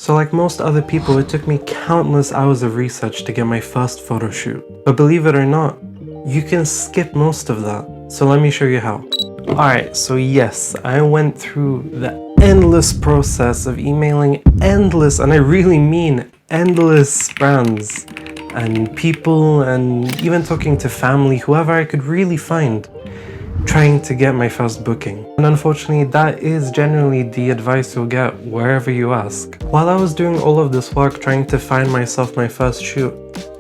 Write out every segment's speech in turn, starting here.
So like most other people, it took me countless hours of research to get my first photo shoot. But believe it or not, you can skip most of that. So let me show you how. Alright, so yes, I went through the endless process of emailing endless, and I really mean endless brands and people, and even talking to family, whoever I could really find, trying to get my first booking. And unfortunately, that is generally the advice you'll get wherever you ask. While I was doing all of this work trying to find myself my first shoot,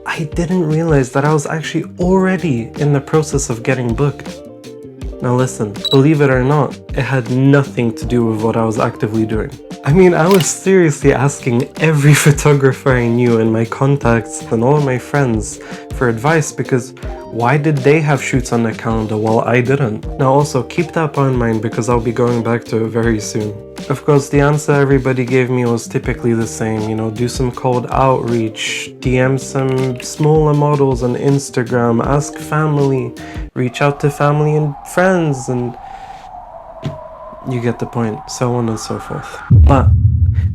I didn't realize that I was actually already in the process of getting booked. Now listen, believe it or not, it had nothing to do with what I was actively doing. I mean, I was seriously asking every photographer I knew in my contacts and all of my friends for advice, because why did they have shoots on their calendar while I didn't? Now also, keep that in mind because I'll be going back to it very soon. Of course, the answer everybody gave me was typically the same, you know, do some cold outreach, DM some smaller models on Instagram, ask family, reach out to family and friends, and you get the point, so on and so forth. But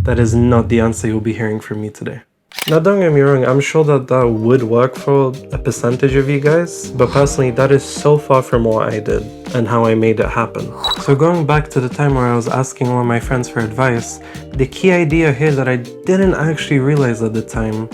that is not the answer you'll be hearing from me today. Now don't get me wrong, I'm sure that would work for a percentage of you guys, but personally that is so far from what I did and how I made it happen. So going back to the time where I was asking all my friends for advice, the key idea here that I didn't actually realize at the time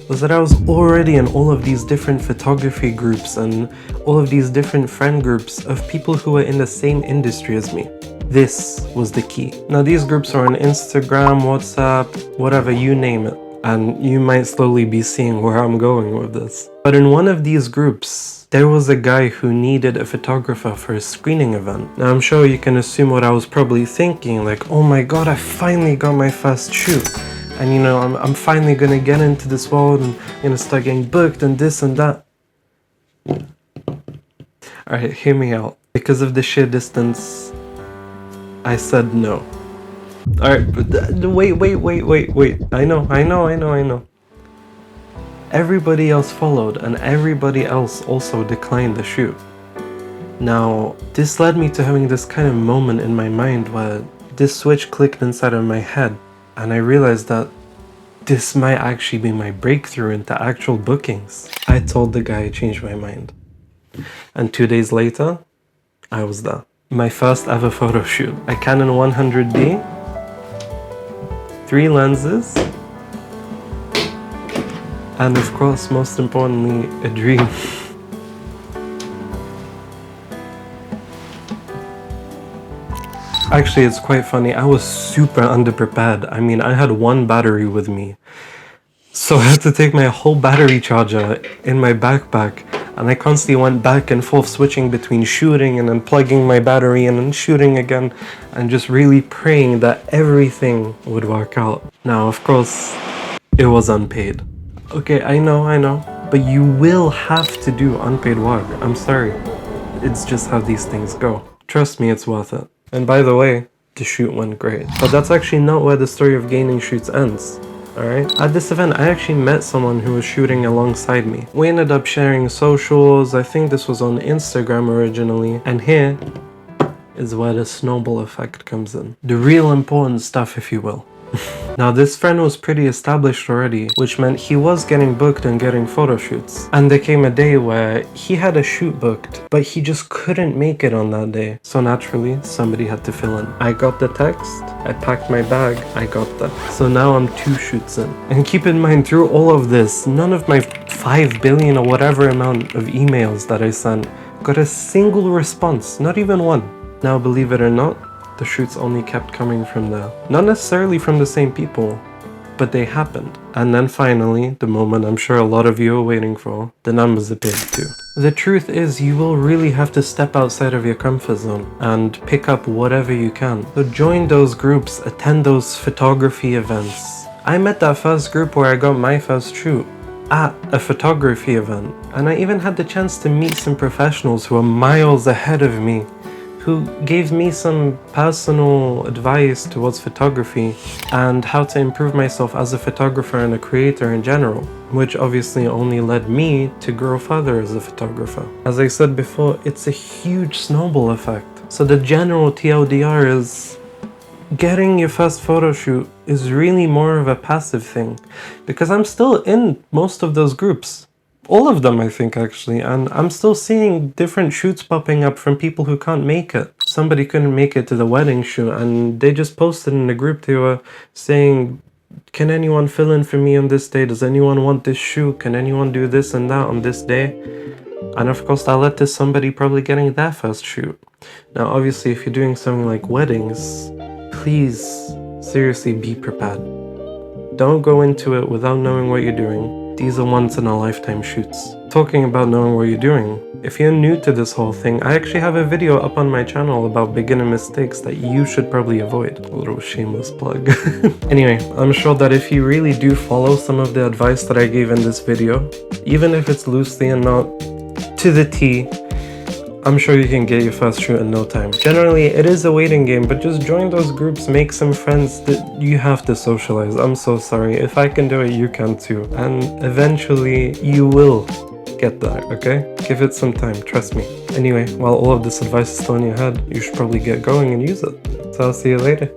was that I was already in all of these different photography groups and all of these different friend groups of people who were in the same industry as me. This was the key. Now these groups are on Instagram, WhatsApp, whatever, you name it. And you might slowly be seeing where I'm going with this. But in one of these groups, there was a guy who needed a photographer for a screening event. Now I'm sure you can assume what I was probably thinking, like, oh my god, I finally got my first shoot. And you know, I'm finally gonna get into this world and I'm gonna start getting booked and this and that. Alright, hear me out. Because of the sheer distance, I said no. Alright, but wait. I know. Everybody else followed and everybody else also declined the shoot. Now, this led me to having this kind of moment in my mind where this switch clicked inside of my head and I realized that this might actually be my breakthrough into actual bookings. I told the guy I changed my mind. And 2 days later, I was there. My first ever photo shoot. A Canon 100D. 3 lenses, and of course, most importantly, a dream. Actually, it's quite funny, I was super underprepared. I mean, I had 1 battery with me, so I had to take my whole battery charger in my backpack, and I constantly went back and forth switching between shooting and then plugging my battery and then shooting again and just really praying that everything would work out. Now, of course, it was unpaid. Okay, I know, but you will have to do unpaid work. I'm sorry. It's just how these things go. Trust me, it's worth it. And by the way, the shoot went great. But that's actually not where the story of gaining shoots ends. Alright? At this event, I actually met someone who was shooting alongside me. We ended up sharing socials. I think this was on Instagram originally. And here is where the snowball effect comes in. The real important stuff, if you will. Now, this friend was pretty established already, which meant he was getting booked and getting photo shoots. And there came a day where he had a shoot booked, but he just couldn't make it on that day. So naturally, somebody had to fill in. I got the text, I packed my bag, I got that. So now I'm 2 shoots in. And keep in mind, through all of this, none of my 5 billion or whatever amount of emails that I sent got a single response, not even one. Now, believe it or not, the shoots only kept coming from there. Not necessarily from the same people, but they happened. And then finally, the moment I'm sure a lot of you are waiting for, the numbers appeared too. The truth is, you will really have to step outside of your comfort zone and pick up whatever you can. So join those groups, attend those photography events. I met that first group where I got my first shoot at a photography event. And I even had the chance to meet some professionals who are miles ahead of me, who gave me some personal advice towards photography and how to improve myself as a photographer and a creator in general, which obviously only led me to grow further as a photographer. As I said before, it's a huge snowball effect. So the general TLDR is, getting your first photo shoot is really more of a passive thing, because I'm still in most of those groups. All of them, I think, actually, and I'm still seeing different shoots popping up from people who can't make it. Somebody couldn't make it to the wedding shoot, and they just posted in the group, they were saying, can anyone fill in for me on this day? Does anyone want this shoot? Can anyone do this and that on this day? And of course, that led to somebody probably getting their first shoot. Now, obviously, if you're doing something like weddings, please, seriously, be prepared. Don't go into it without knowing what you're doing. These are once-in-a-lifetime shoots. Talking about knowing what you're doing, if you're new to this whole thing, I actually have a video up on my channel about beginner mistakes that you should probably avoid. A little shameless plug. Anyway, I'm sure that if you really do follow some of the advice that I gave in this video, even if it's loosely and not to the T, I'm sure you can get your first shoot in no time. Generally, it is a waiting game, but just join those groups, make some friends. That you have to socialize. I'm so sorry. If I can do it, you can too. And eventually, you will get there, okay? Give it some time, trust me. Anyway, while all of this advice is still in your head, you should probably get going and use it. So I'll see you later.